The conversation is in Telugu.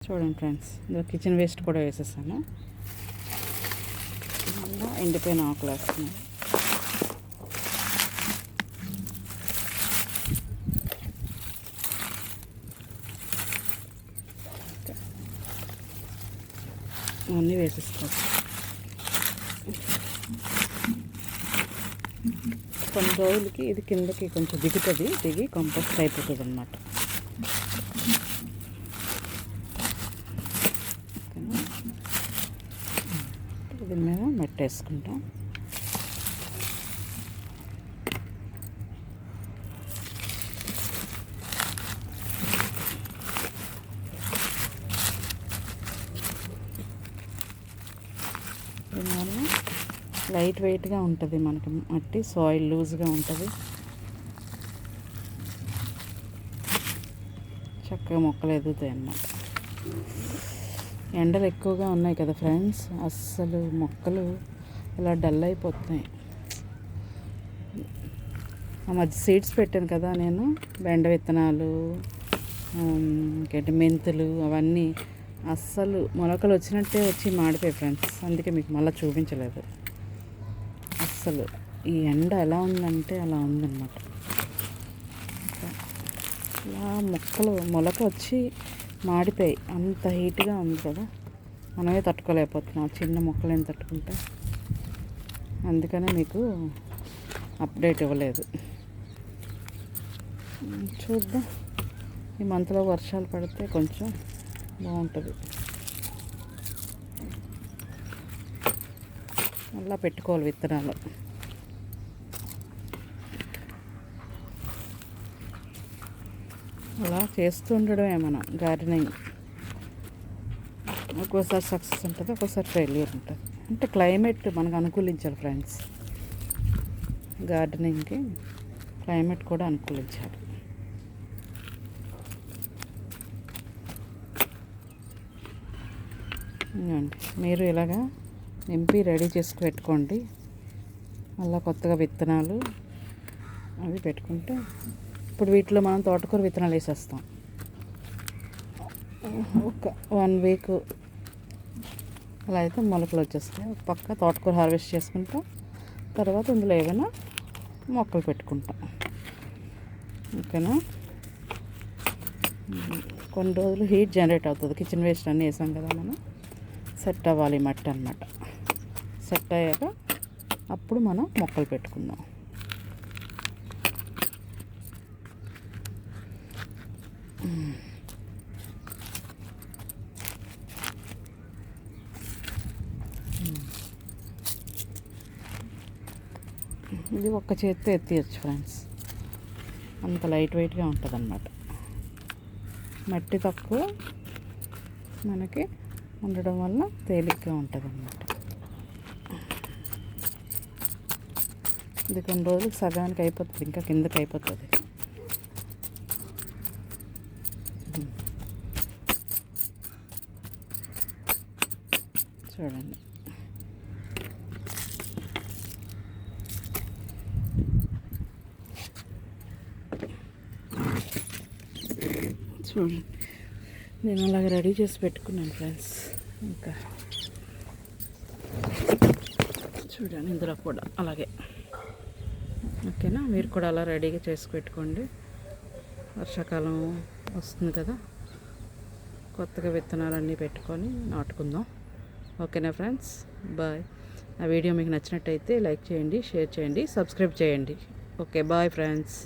చూడండి ఫ్రెండ్స్, ఇందులో కిచెన్ వేస్ట్ కూడా వేసేసాను. మళ్ళీ ఎండిపోయిన ఆకులు వేస్తున్నాను. అన్నీ వేసేసుకోవచ్చు. కొన్ని రోజులకి ఇది కిందకి కొంచెం దిగి కంపోస్ట్ అయిపోతుంది అన్నమాట. దీని మీద మట్టి వేసుకుంటాం. దీనివల్ల లైట్ వెయిట్గా ఉంటుంది మనకి మట్టి, సాయిల్ లూజ్గా ఉంటుంది. చక్కగా మొక్కలు ఎదుగుతాయి అన్నమాట. ఎండలు ఎక్కువగా ఉన్నాయి కదా ఫ్రెండ్స్, అస్సలు మొక్కలు ఇలా డల్ అయిపోతున్నాయి. ఆ మధ్య సీడ్స్ పెట్టాను కదా నేను, బెండ విత్తనాలు, ఇంకేంటి మెంతులు, అవన్నీ అస్సలు మొలకలు వచ్చినట్టే వచ్చి మాడిపోయాయి ఫ్రెండ్స్. అందుకే మీకు మళ్ళీ చూపించలేదు. అస్సలు ఈ ఎండ ఎలా ఉందంటే అలా ఉందన్నమాట. ఇలా మొక్కలు మొలక వచ్చి మాడిపోయి అంత హీట్గా ఉంది కదా, మనమే తట్టుకోలేకపోతున్నాం. చిన్న మొక్కలు ఏం తట్టుకుంటే, అందుకనే మీకు అప్డేట్ ఇవ్వలేదు. చూద్దాం, ఈ మంత్లో వర్షాలు పడితే కొంచెం బాగుంటుంది. అలా పెట్టుకోవాలి విత్తనాలు. అలా చేస్తూ ఉండడమే మనం గార్డెనింగ్. ఒక్కోసారి సక్సెస్ ఉంటుంది, ఒక్కోసారి ఫెయిల్యూర్ ఉంటుంది. అంటే క్లైమేట్ మనకు అనుకూలించాలి ఫ్రెండ్స్. గార్డెనింగ్కి క్లైమేట్ కూడా అనుకూలించాలి. మీరు ఇలాగా నింపి రెడీ చేసి పెట్టుకోండి. మళ్ళీ కొత్తగా విత్తనాలు అవి పెట్టుకుంటే, ఇప్పుడు వీటిలో మనం తోటకూర విత్తనాలు వేసేస్తాం. ఒక 1 వీక్ అలా అయితే మొలకలు వచ్చేస్తాయి. ఒక పక్క తోటకూర హార్వెస్ట్ చేసుకుంటాం, తర్వాత ఇందులో ఏమైనా మొక్కలు పెట్టుకుంటాం. ఓకేనా? కొన్ని రోజులు హీట్ జనరేట్ అవుతుంది. కిచెన్ వేస్ట్ అన్నీ వేసాం కదా మనం, సెట్ అవ్వాలి మట్టి అన్నమాట. సెట్ అయ్యాక అప్పుడు మనం మొక్కలు పెట్టుకుందాం. ఇది ఒక్క చేతితో ఎత్తియచ్చు ఫ్రెండ్స్, అంత లైట్ వెయిట్గా ఉంటుంది అన్నమాట. మట్టి తక్కువ మనకి ఉండడం వల్ల తేలిగ్గా ఉంటుంది అన్నమాట. ఇది కొన్ని రోజులకు సగానికి అయిపోతుంది, ఇంకా కిందకి అయిపోతుంది. చూడండి, చూడండి, నేను అలాగే రెడీ చేసి పెట్టుకున్నాను ఫ్రెండ్స్. ఇంకా చూడండి, ఇందులో కూడా అలాగే. ఓకేనా? మీరు కూడా అలా రెడీగా చేసి పెట్టుకోండి. వర్షాకాలం వస్తుంది కదా, కొత్తగా విత్తనాలన్నీ పెట్టుకొని నాటుకుందాం. ఓకేనా ఫ్రెండ్స్? బాయ్. ఆ వీడియో మీకు నచ్చినట్టయితే లైక్ చేయండి, షేర్ చేయండి, సబ్స్క్రైబ్ చేయండి. Okay, bye friends.